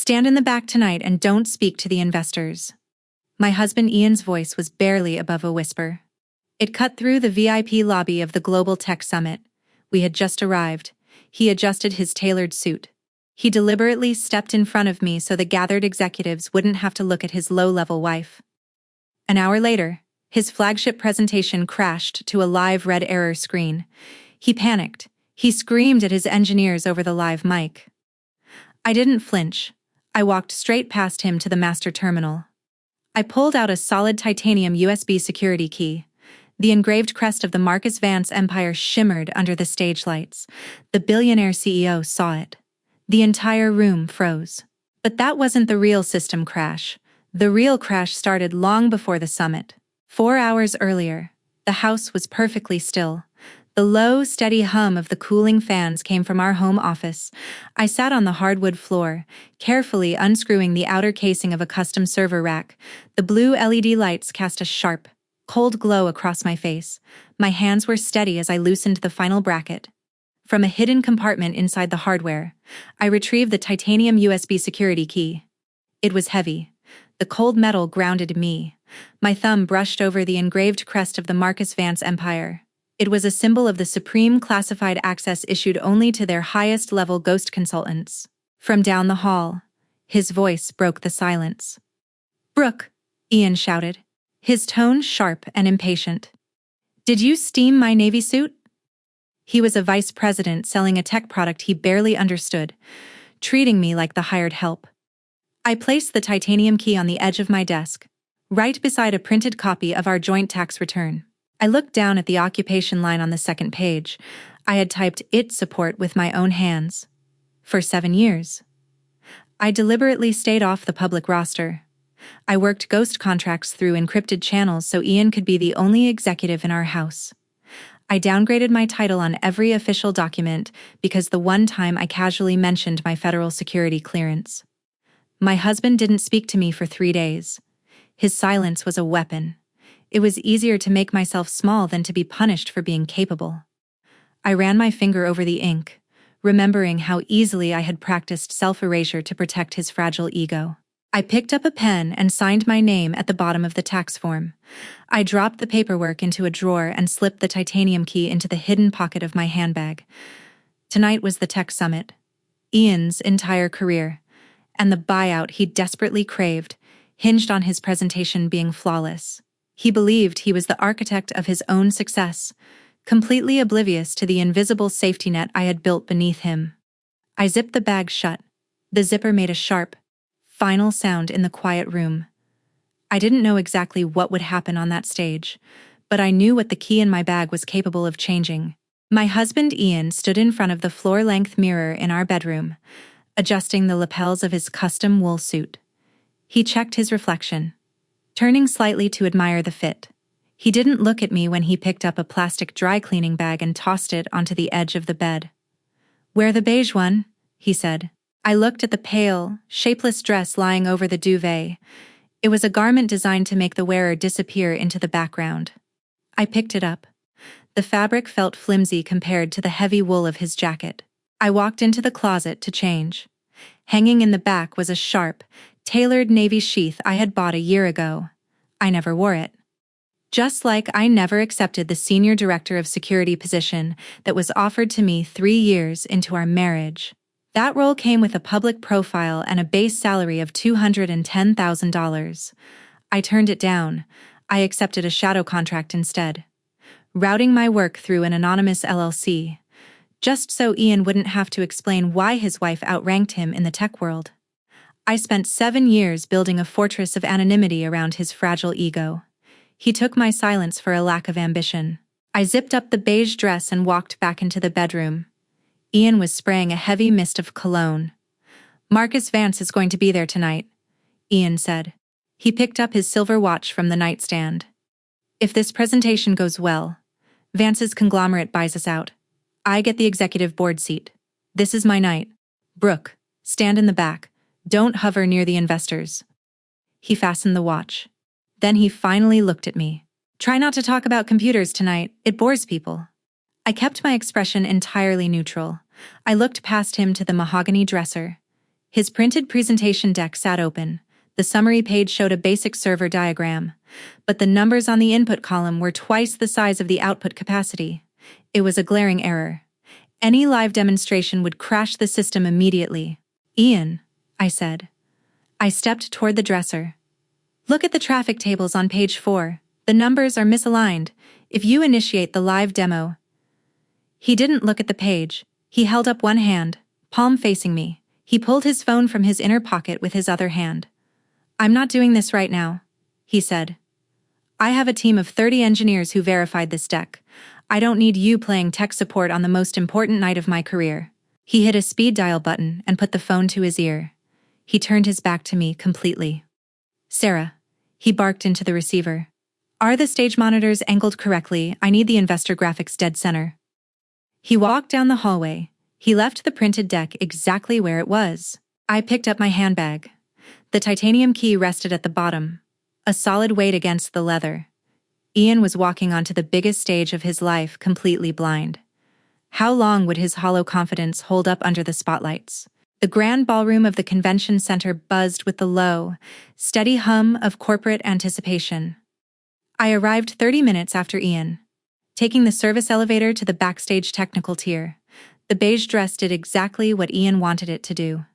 Stand in the back tonight and don't speak to the investors. My husband Ian's voice was barely above a whisper. It cut through the VIP lobby of the Global Tech Summit. We had just arrived. He adjusted his tailored suit. He deliberately stepped in front of me so the gathered executives wouldn't have to look at his low-level wife. An hour later, his flagship presentation crashed to a live red error screen. He panicked. He screamed at his engineers over the live mic. I didn't flinch. I walked straight past him to the master terminal. I pulled out a solid titanium USB security key. The engraved crest of the Marcus Vance empire shimmered under the stage lights. The Billionaire CEO saw it. The entire room froze. But that wasn't the real system crash. The real crash started long before the summit. 4 hours earlier, the house was perfectly still. The low, steady hum of the cooling fans came from our home office. I sat on the hardwood floor, carefully unscrewing the outer casing of a custom server rack. The blue LED lights cast a sharp, cold glow across my face. My hands were steady as I loosened the final bracket. From a hidden compartment inside the hardware, I retrieved the titanium USB security key. It was heavy. The cold metal grounded me. My thumb brushed over the engraved crest of the Marcus Vance empire. It was a symbol of the supreme classified access issued only to their highest-level ghost consultants. From down the hall, his voice broke the silence. "Brooke," Ian shouted, his tone sharp and impatient. "Did you steam my Navy suit?" He was a vice president selling a tech product he barely understood, treating me like the hired help. I placed the titanium key on the edge of my desk, right beside a printed copy of our joint tax return. I looked down at the occupation line on the second page. I had typed IT support with my own hands. For 7 years. I deliberately stayed off the public roster. I worked ghost contracts through encrypted channels so Ian could be the only executive in our house. I downgraded my title on every official document because the one time I casually mentioned my federal security clearance. My husband didn't speak to me for 3 days. His silence was a weapon. It was easier to make myself small than to be punished for being capable. I ran my finger over the ink, remembering how easily I had practiced self-erasure to protect his fragile ego. I picked up a pen and signed my name at the bottom of the tax form. I dropped the paperwork into a drawer and slipped the titanium key into the hidden pocket of my handbag. Tonight was the tech summit. Ian's entire career, and the buyout he desperately craved, hinged on his presentation being flawless. He believed he was the architect of his own success, completely oblivious to the invisible safety net I had built beneath him. I zipped the bag shut. The zipper made a sharp, final sound in the quiet room. I didn't know exactly what would happen on that stage, but I knew what the key in my bag was capable of changing. My husband Ian stood in front of the floor-length mirror in our bedroom, adjusting the lapels of his custom wool suit. He checked his reflection, turning slightly to admire the fit. He didn't look at me when he picked up a plastic dry cleaning bag and tossed it onto the edge of the bed. "Wear the beige one," he said. I looked at the pale, shapeless dress lying over the duvet. It was a garment designed to make the wearer disappear into the background. I picked it up. The fabric felt flimsy compared to the heavy wool of his jacket. I walked into the closet to change. Hanging in the back was a sharp, tailored navy sheath I had bought a year ago. I never wore it. Just like I never accepted the senior director of security position that was offered to me 3 years into our marriage. That role came with a public profile and a base salary of $210,000. I turned it down. I accepted a shadow contract instead, routing my work through an anonymous LLC, just so Ian wouldn't have to explain why his wife outranked him in the tech world. I spent 7 years building a fortress of anonymity around his fragile ego. He took my silence for a lack of ambition. I zipped up the beige dress and walked back into the bedroom. Ian was spraying a heavy mist of cologne. "Marcus Vance is going to be there tonight," Ian said. He picked up his silver watch from the nightstand. "If this presentation goes well, Vance's conglomerate buys us out. I get the executive board seat. This is my night. Brooke, stand in the back. Don't hover near the investors." He fastened the watch. Then he finally looked at me. "Try not to talk about computers tonight. It bores people." I kept my expression entirely neutral. I looked past him to the mahogany dresser. His printed presentation deck sat open. The summary page showed a basic server diagram, but the numbers on the input column were twice the size of the output capacity. It was a glaring error. Any live demonstration would crash the system immediately. "Ian," I said. I stepped toward the dresser. "Look at the traffic tables on page 4. The numbers are misaligned. If you initiate the live demo..." He didn't look at the page. He held up one hand, palm facing me. He pulled his phone from his inner pocket with his other hand. "I'm not doing this right now," he said. "I have a team of 30 engineers who verified this deck. I don't need you playing tech support on the most important night of my career." He hit a speed dial button and put the phone to his ear. He turned his back to me completely. "Sarah," he barked into the receiver. "Are the stage monitors angled correctly? I need the investor graphics dead center." He walked down the hallway. He left the printed deck exactly where it was. I picked up my handbag. The titanium key rested at the bottom, a solid weight against the leather. Ian was walking onto the biggest stage of his life completely blind. How long would his hollow confidence hold up under the spotlights? The grand ballroom of the convention center buzzed with the low, steady hum of corporate anticipation. I arrived 30 minutes after Ian. Taking the service elevator to the backstage technical tier, the beige dress did exactly what Ian wanted it to do.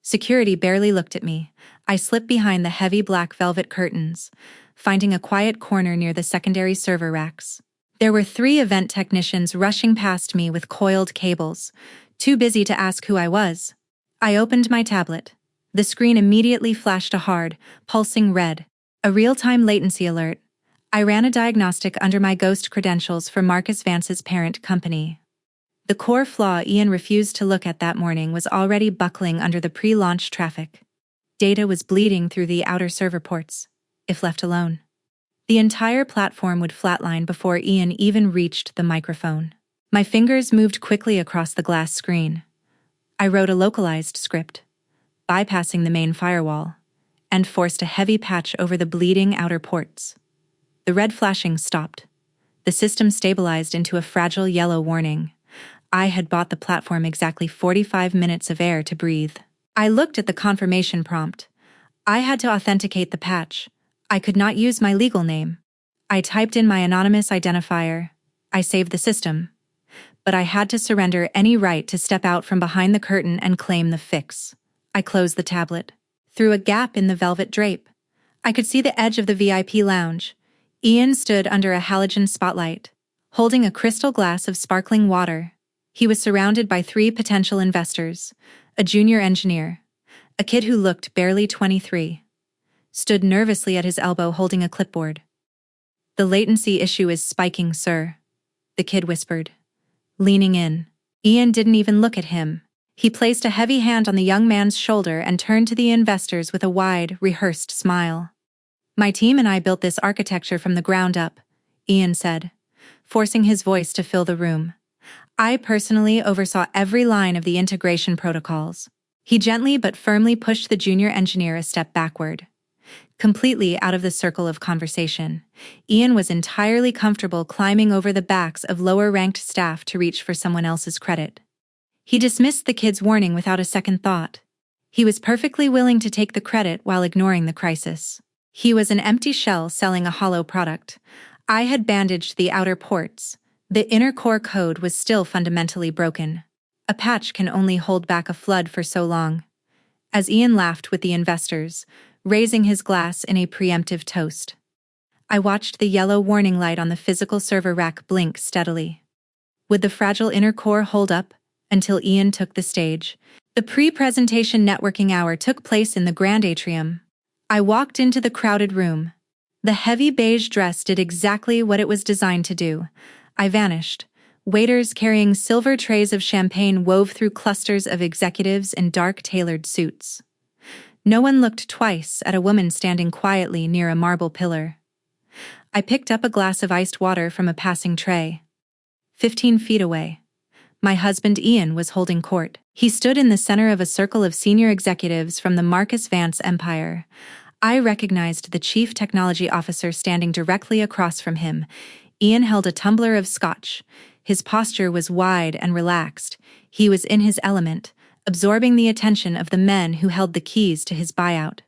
Security barely looked at me. I slipped behind the heavy black velvet curtains, finding a quiet corner near the secondary server racks. There were 3 event technicians rushing past me with coiled cables, too busy to ask who I was. I opened my tablet. The screen immediately flashed a hard, pulsing red. A real-time latency alert. I ran a diagnostic under my ghost credentials for Marcus Vance's parent company. The core flaw Ian refused to look at that morning was already buckling under the pre-launch traffic. Data was bleeding through the outer server ports, if left alone. The entire platform would flatline before Ian even reached the microphone. My fingers moved quickly across the glass screen. I wrote a localized script, bypassing the main firewall, and forced a heavy patch over the bleeding outer ports. The red flashing stopped. The system stabilized into a fragile yellow warning. I had bought the platform exactly 45 minutes of air to breathe. I looked at the confirmation prompt. I had to authenticate the patch. I could not use my legal name. I typed in my anonymous identifier. I saved the system. But I had to surrender any right to step out from behind the curtain and claim the fix. I closed the tablet. Through a gap in the velvet drape, I could see the edge of the VIP lounge. Ian stood under a halogen spotlight, holding a crystal glass of sparkling water. He was surrounded by 3 potential investors, a junior engineer, a kid who looked barely 23, stood nervously at his elbow holding a clipboard. "The latency issue is spiking, sir," the kid whispered, leaning in. Ian didn't even look at him. He placed a heavy hand on the young man's shoulder and turned to the investors with a wide, rehearsed smile. "My team and I built this architecture from the ground up," Ian said, forcing his voice to fill the room. "I personally oversaw every line of the integration protocols." He gently but firmly pushed the junior engineer a step backward. Completely out of the circle of conversation, Ian was entirely comfortable climbing over the backs of lower-ranked staff to reach for someone else's credit. He dismissed the kid's warning without a second thought. He was perfectly willing to take the credit while ignoring the crisis. He was an empty shell selling a hollow product. I had bandaged the outer ports. The inner core code was still fundamentally broken. A patch can only hold back a flood for so long. As Ian laughed with the investors, raising his glass in a preemptive toast, I watched the yellow warning light on the physical server rack blink steadily. Would the fragile inner core hold up until Ian took the stage? The pre-presentation networking hour took place in the grand atrium. I walked into the crowded room. The heavy beige dress did exactly what it was designed to do. I vanished. Waiters carrying silver trays of champagne wove through clusters of executives in dark tailored suits. No one looked twice at a woman standing quietly near a marble pillar. I picked up a glass of iced water from a passing tray. 15 feet away, my husband Ian was holding court. He stood in the center of a circle of senior executives from the Marcus Vance empire. I recognized the chief technology officer standing directly across from him. Ian held a tumbler of scotch. His posture was wide and relaxed. He was in his element, absorbing the attention of the men who held the keys to his buyout.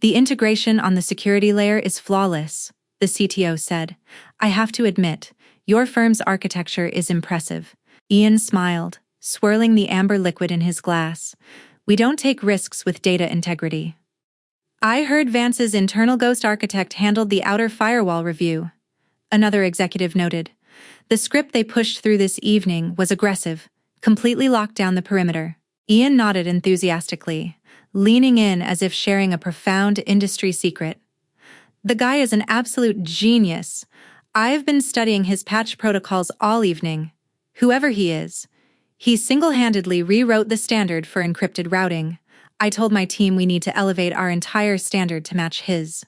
The integration on the security layer is flawless, the CTO said. I have to admit, your firm's architecture is impressive. Ian smiled, swirling the amber liquid in his glass. We don't take risks with data integrity. I heard Vance's internal ghost architect handled the outer firewall review, another executive noted. The script they pushed through this evening was aggressive, completely locked down the perimeter. Ian nodded enthusiastically, leaning in as if sharing a profound industry secret. The guy is an absolute genius. I've been studying his patch protocols all evening. Whoever he is, he single-handedly rewrote the standard for encrypted routing. I told my team we need to elevate our entire standard to match his.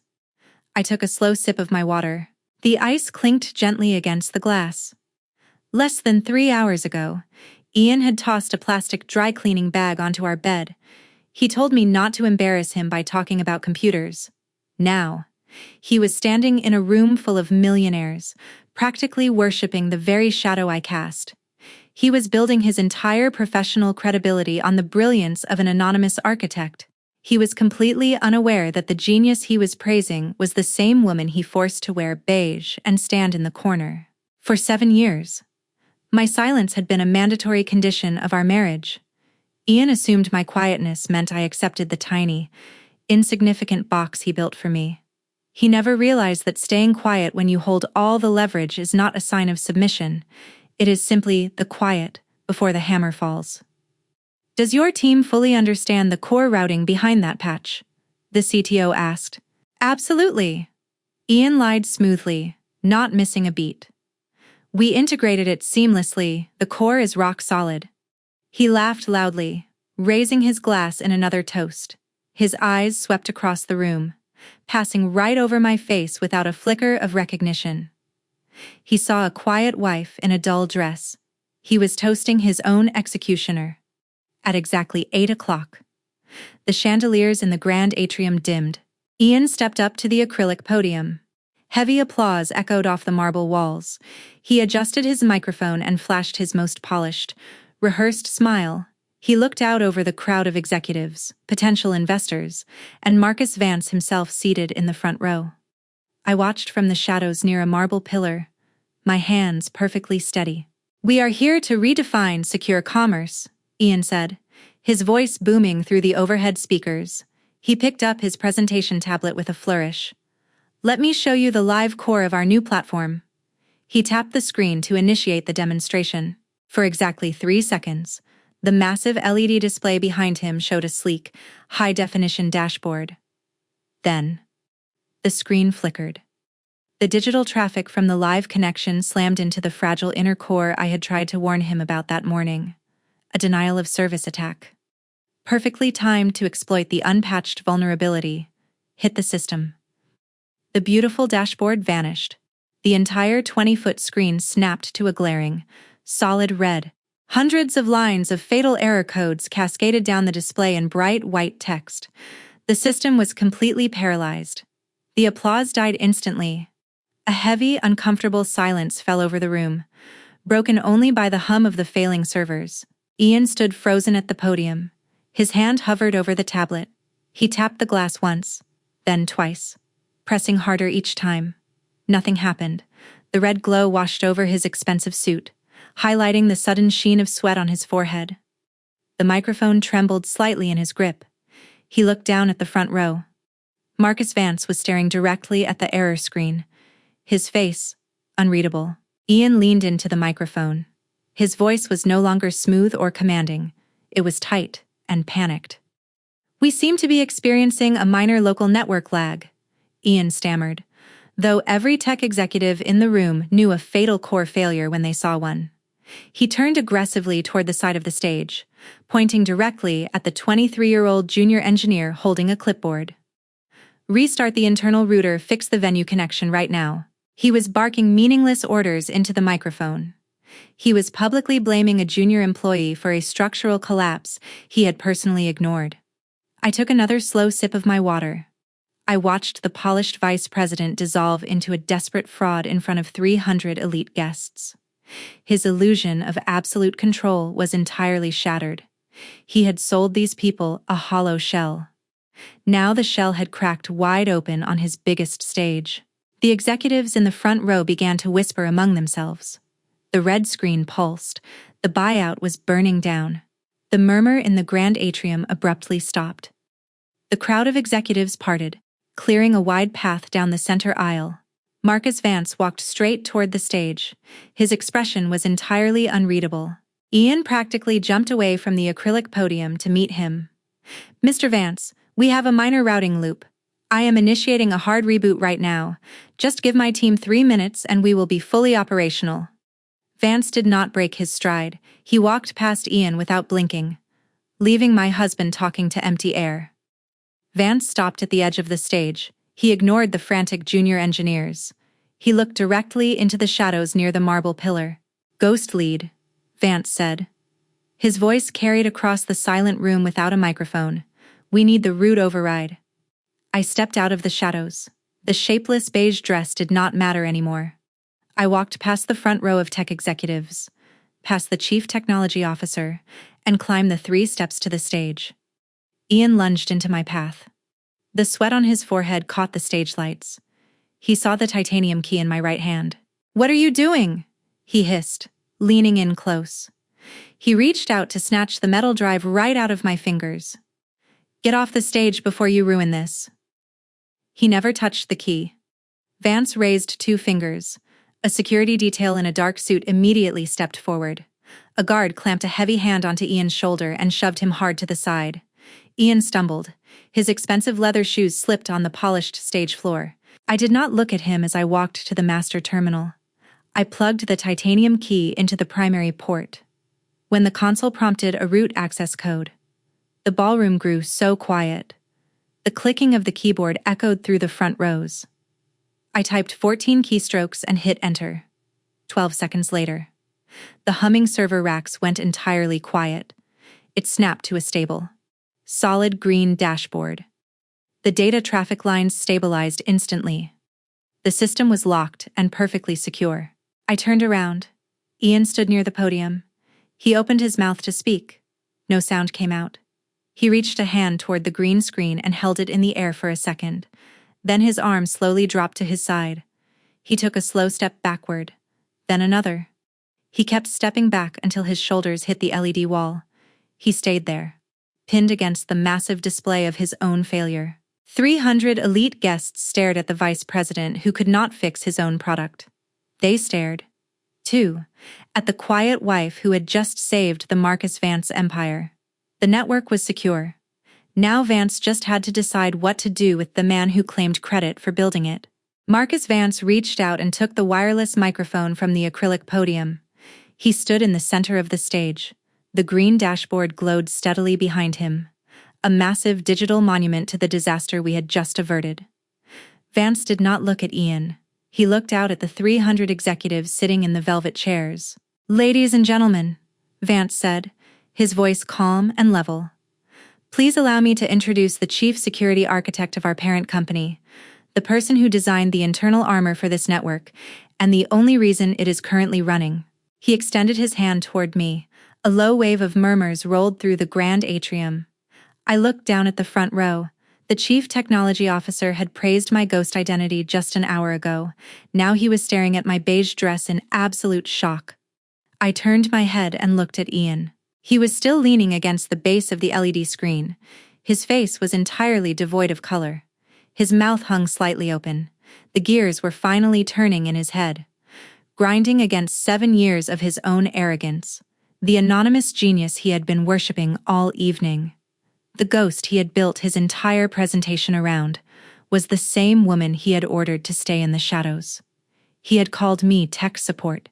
I took a slow sip of my water. The ice clinked gently against the glass. Less than 3 hours ago, Ian had tossed a plastic dry cleaning bag onto our bed. He told me not to embarrass him by talking about computers. Now, he was standing in a room full of millionaires, practically worshipping the very shadow I cast. He was building his entire professional credibility on the brilliance of an anonymous architect. He was completely unaware that the genius he was praising was the same woman he forced to wear beige and stand in the corner. For 7 years, my silence had been a mandatory condition of our marriage. Ian assumed my quietness meant I accepted the tiny, insignificant box he built for me. He never realized that staying quiet when you hold all the leverage is not a sign of submission. It is simply the quiet before the hammer falls. Does your team fully understand the core routing behind that patch? The CTO asked. Absolutely. Ian lied smoothly, not missing a beat. We integrated it seamlessly. The core is rock solid. He laughed loudly, raising his glass in another toast. His eyes swept across the room, passing right over my face without a flicker of recognition. He saw a quiet wife in a dull dress. He was toasting his own executioner. At exactly 8 o'clock, the chandeliers in the grand atrium dimmed. Ian stepped up to the acrylic podium. Heavy applause echoed off the marble walls. He adjusted his microphone and flashed his most polished, rehearsed smile. He looked out over the crowd of executives, potential investors, and Marcus Vance himself seated in the front row. I watched from the shadows near a marble pillar, my hands perfectly steady. We are here to redefine secure commerce, Ian said, his voice booming through the overhead speakers. He picked up his presentation tablet with a flourish. Let me show you the live core of our new platform. He tapped the screen to initiate the demonstration. For exactly 3 seconds, the massive LED display behind him showed a sleek, high-definition dashboard. Then, the screen flickered. The digital traffic from the live connection slammed into the fragile inner core I had tried to warn him about that morning. A denial-of-service attack, perfectly timed to exploit the unpatched vulnerability, hit the system. The beautiful dashboard vanished. The entire 20-foot screen snapped to a glaring, solid red. Hundreds of lines of fatal error codes cascaded down the display in bright white text. The system was completely paralyzed. The applause died instantly. A heavy, uncomfortable silence fell over the room, broken only by the hum of the failing servers. Ian stood frozen at the podium. His hand hovered over the tablet. He tapped the glass once, then twice, pressing harder each time. Nothing happened. The red glow washed over his expensive suit, highlighting the sudden sheen of sweat on his forehead. The microphone trembled slightly in his grip. He looked down at the front row. Marcus Vance was staring directly at the error screen, his face unreadable. Ian leaned into the microphone. His voice was no longer smooth or commanding. It was tight and panicked. We seem to be experiencing a minor local network lag, Ian stammered, though every tech executive in the room knew a fatal core failure when they saw one. He turned aggressively toward the side of the stage, pointing directly at the 23-year-old junior engineer holding a clipboard. Restart the internal router, fix the venue connection right now. He was barking meaningless orders into the microphone. He was publicly blaming a junior employee for a structural collapse he had personally ignored. I took another slow sip of my water. I watched the polished vice president dissolve into a desperate fraud in front of 300 elite guests. His illusion of absolute control was entirely shattered. He had sold these people a hollow shell. Now the shell had cracked wide open on his biggest stage. The executives in the front row began to whisper among themselves. The red screen pulsed. The buyout was burning down. The murmur in the grand atrium abruptly stopped. The crowd of executives parted, clearing a wide path down the center aisle. Marcus Vance walked straight toward the stage. His expression was entirely unreadable. Ian practically jumped away from the acrylic podium to meet him. "Mr. Vance, we have a minor routing loop. I am initiating a hard reboot right now. Just give my team 3 minutes and we will be fully operational." Vance did not break his stride. He walked past Ian without blinking, leaving my husband talking to empty air. Vance stopped at the edge of the stage. He ignored the frantic junior engineers. He looked directly into the shadows near the marble pillar. "Ghost lead," Vance said. His voice carried across the silent room without a microphone. "We need the root override." I stepped out of the shadows. The shapeless beige dress did not matter anymore. I walked past the front row of tech executives, past the chief technology officer, and climbed the 3 steps to the stage. Ian lunged into my path. The sweat on his forehead caught the stage lights. He saw the titanium key in my right hand. "What are you doing?" he hissed, leaning in close. He reached out to snatch the metal drive right out of my fingers. "Get off the stage before you ruin this." He never touched the key. Vance raised 2 fingers. A security detail in a dark suit immediately stepped forward. A guard clamped a heavy hand onto Ian's shoulder and shoved him hard to the side. Ian stumbled. His expensive leather shoes slipped on the polished stage floor. I did not look at him as I walked to the master terminal. I plugged the titanium key into the primary port. When the console prompted a root access code, the ballroom grew so quiet. The clicking of the keyboard echoed through the front rows. I typed 14 keystrokes and hit enter. 12 seconds later, the humming server racks went entirely quiet. It snapped to a stable, solid green dashboard. The data traffic lines stabilized instantly. The system was locked and perfectly secure. I turned around. Ian stood near the podium. He opened his mouth to speak. No sound came out. He reached a hand toward the green screen and held it in the air for a second. Then his arm slowly dropped to his side. He took a slow step backward, then another. He kept stepping back until his shoulders hit the LED wall. He stayed there, pinned against the massive display of his own failure. 300 elite guests stared at the vice president who could not fix his own product. They stared, too, at the quiet wife who had just saved the Marcus Vance empire. The network was secure. Now Vance just had to decide what to do with the man who claimed credit for building it. Marcus Vance reached out and took the wireless microphone from the acrylic podium. He stood in the center of the stage. The green dashboard glowed steadily behind him, a massive digital monument to the disaster we had just averted. Vance did not look at Ian. He looked out at the 300 executives sitting in the velvet chairs. "Ladies and gentlemen," Vance said, his voice calm and level. "Please allow me to introduce the chief security architect of our parent company, the person who designed the internal armor for this network, and the only reason it is currently running." He extended his hand toward me. A low wave of murmurs rolled through the grand atrium. I looked down at the front row. The chief technology officer had praised my ghost identity just an hour ago. Now he was staring at my beige dress in absolute shock. I turned my head and looked at Ian. He was still leaning against the base of the LED screen. His face was entirely devoid of color. His mouth hung slightly open. The gears were finally turning in his head, grinding against 7 years of his own arrogance. The anonymous genius he had been worshipping all evening, the ghost he had built his entire presentation around, was the same woman he had ordered to stay in the shadows. He had called me tech support.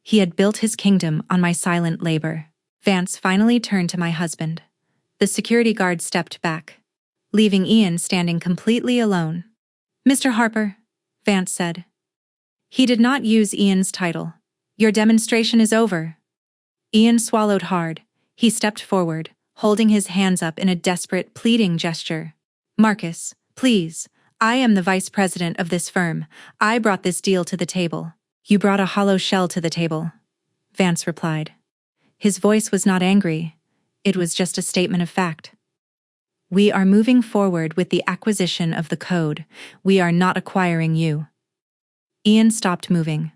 He had built his kingdom on my silent labor. Vance finally turned to my husband. The security guard stepped back, leaving Ian standing completely alone. "Mr. Harper," Vance said. He did not use Ian's title. "Your demonstration is over." Ian swallowed hard. He stepped forward, holding his hands up in a desperate, pleading gesture. "Marcus, please. I am the vice president of this firm. I brought this deal to the table." "You brought a hollow shell to the table," Vance replied. His voice was not angry. It was just a statement of fact. We are moving forward with the acquisition of the code. We are not acquiring you. Ian stopped moving.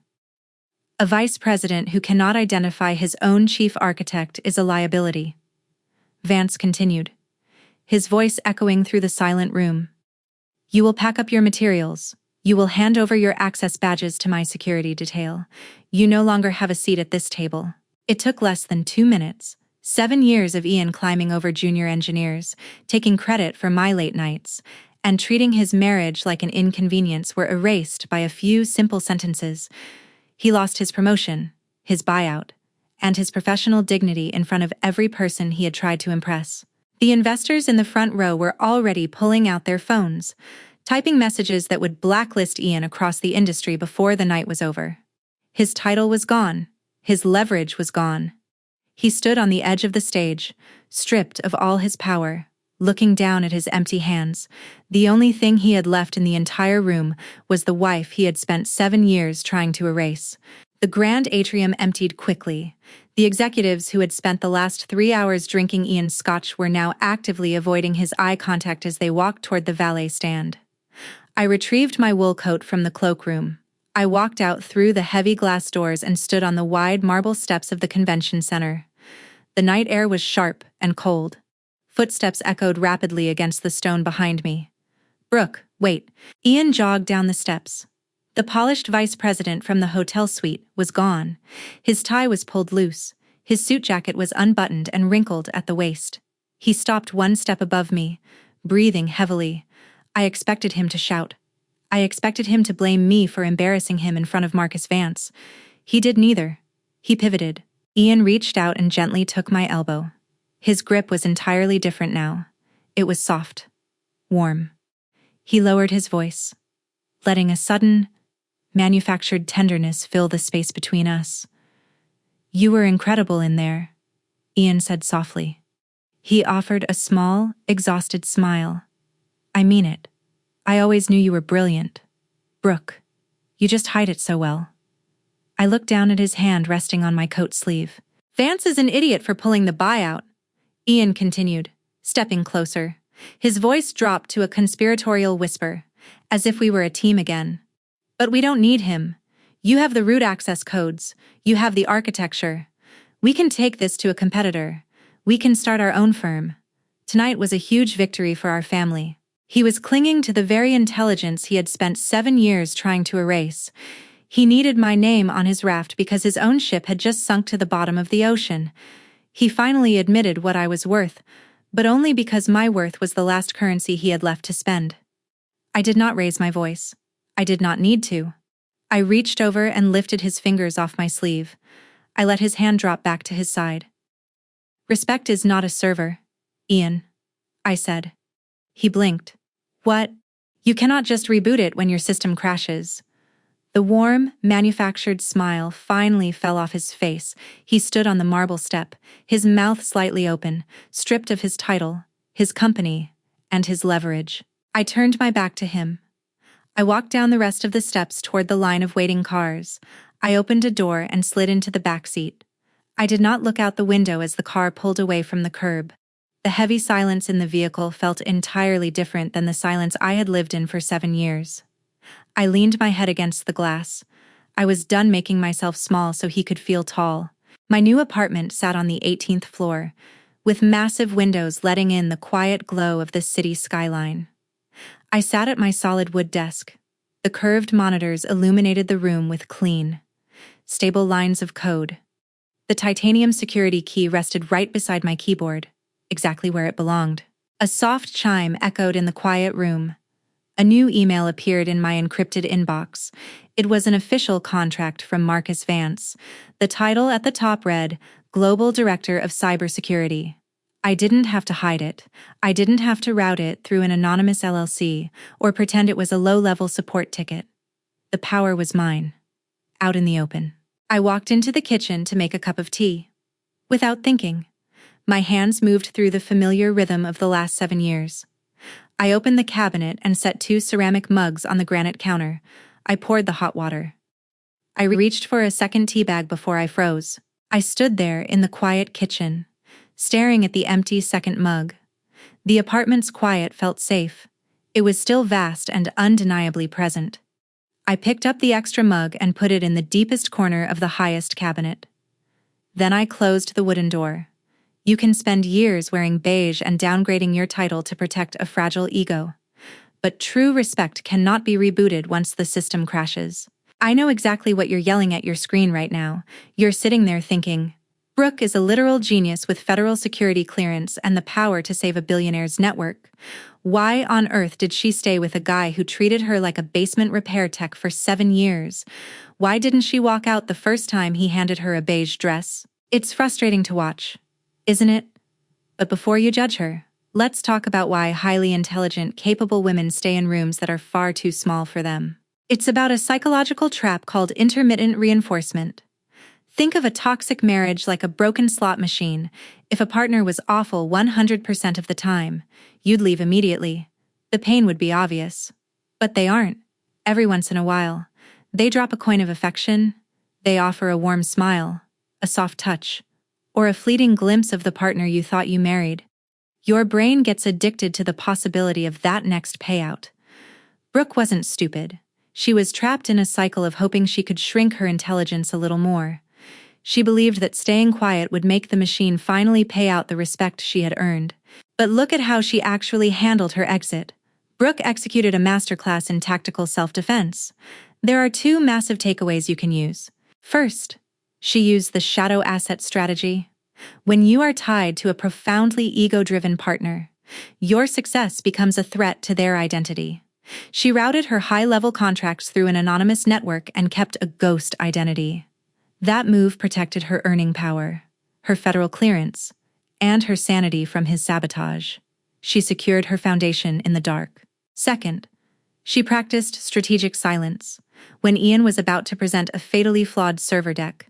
A vice president who cannot identify his own chief architect is a liability. Vance continued, his voice echoing through the silent room. You will pack up your materials. You will hand over your access badges to my security detail. You no longer have a seat at this table. It took less than 2 minutes. 7 years of Ian climbing over junior engineers, taking credit for my late nights, and treating his marriage like an inconvenience were erased by a few simple sentences. He lost his promotion, his buyout, and his professional dignity in front of every person he had tried to impress. The investors in the front row were already pulling out their phones, typing messages that would blacklist Ian across the industry before the night was over. His title was gone. His leverage was gone. He stood on the edge of the stage, stripped of all his power, looking down at his empty hands. The only thing he had left in the entire room was the wife he had spent 7 years trying to erase. The grand atrium emptied quickly. The executives who had spent the last 3 hours drinking Ian's scotch were now actively avoiding his eye contact as they walked toward the valet stand. I retrieved my wool coat from the cloakroom. I walked out through the heavy glass doors and stood on the wide marble steps of the convention center. The night air was sharp and cold. Footsteps echoed rapidly against the stone behind me. Brooke, wait. Ian jogged down the steps. The polished vice president from the hotel suite was gone. His tie was pulled loose. His suit jacket was unbuttoned and wrinkled at the waist. He stopped 1 step above me, breathing heavily. I expected him to shout. I expected him to blame me for embarrassing him in front of Marcus Vance. He did neither. He pivoted. Ian reached out and gently took my elbow. His grip was entirely different now. It was soft, warm. He lowered his voice, letting a sudden, manufactured tenderness fill the space between us. You were incredible in there, Ian said softly. He offered a small, exhausted smile. I mean it. I always knew you were brilliant. Brooke, you just hide it so well. I looked down at his hand resting on my coat sleeve. Vance is an idiot for pulling the buyout, Ian continued, stepping closer. His voice dropped to a conspiratorial whisper, as if we were a team again. But we don't need him. You have the root access codes. You have the architecture. We can take this to a competitor. We can start our own firm. Tonight was a huge victory for our family. He was clinging to the very intelligence he had spent 7 years trying to erase. He needed my name on his raft because his own ship had just sunk to the bottom of the ocean. He finally admitted what I was worth, but only because my worth was the last currency he had left to spend. I did not raise my voice. I did not need to. I reached over and lifted his fingers off my sleeve. I let his hand drop back to his side. Respect is not a server, Ian, I said. He blinked. What? You cannot just reboot it when your system crashes. The warm, manufactured smile finally fell off his face. He stood on the marble step, his mouth slightly open, stripped of his title, his company, and his leverage. I turned my back to him. I walked down the rest of the steps toward the line of waiting cars. I opened a door and slid into the back seat. I did not look out the window as the car pulled away from the curb. The heavy silence in the vehicle felt entirely different than the silence I had lived in for 7 years. I leaned my head against the glass. I was done making myself small so he could feel tall. My new apartment sat on the 18th floor, with massive windows letting in the quiet glow of the city skyline. I sat at my solid wood desk. The curved monitors illuminated the room with clean, stable lines of code. The titanium security key rested right beside my keyboard, exactly where it belonged. A soft chime echoed in the quiet room. A new email appeared in my encrypted inbox. It was an official contract from Marcus Vance. The title at the top read, Global Director of Cybersecurity. I didn't have to hide it. I didn't have to route it through an anonymous LLC or pretend it was a low-level support ticket. The power was mine, out in the open. I walked into the kitchen to make a cup of tea. Without thinking, my hands moved through the familiar rhythm of the last 7 years. I opened the cabinet and set 2 ceramic mugs on the granite counter. I poured the hot water. I reached for a second tea bag before I froze. I stood there in the quiet kitchen, staring at the empty second mug. The apartment's quiet felt safe. It was still vast and undeniably present. I picked up the extra mug and put it in the deepest corner of the highest cabinet. Then I closed the wooden door. You can spend years wearing beige and downgrading your title to protect a fragile ego. But true respect cannot be rebooted once the system crashes. I know exactly what you're yelling at your screen right now. You're sitting there thinking, Brooke is a literal genius with federal security clearance and the power to save a billionaire's network. Why on earth did she stay with a guy who treated her like a basement repair tech for 7 years? Why didn't she walk out the first time he handed her a beige dress? It's frustrating to watch, isn't it? But before you judge her, let's talk about why highly intelligent, capable women stay in rooms that are far too small for them. It's about a psychological trap called intermittent reinforcement. Think of a toxic marriage like a broken slot machine. If a partner was awful 100% of the time, you'd leave immediately. The pain would be obvious. But they aren't. Every once in a while, they drop a coin of affection. They offer a warm smile, a soft touch, or a fleeting glimpse of the partner you thought you married. Your brain gets addicted to the possibility of that next payout. Brooke wasn't stupid. She was trapped in a cycle of hoping she could shrink her intelligence a little more. She believed that staying quiet would make the machine finally pay out the respect she had earned. But look at how she actually handled her exit. Brooke executed a masterclass in tactical self-defense. There are 2 massive takeaways you can use. First, she used the shadow asset strategy. When you are tied to a profoundly ego-driven partner, your success becomes a threat to their identity. She routed her high-level contracts through an anonymous network and kept a ghost identity. That move protected her earning power, her federal clearance, and her sanity from his sabotage. She secured her foundation in the dark. Second, she practiced strategic silence. When Ian was about to present a fatally flawed server deck,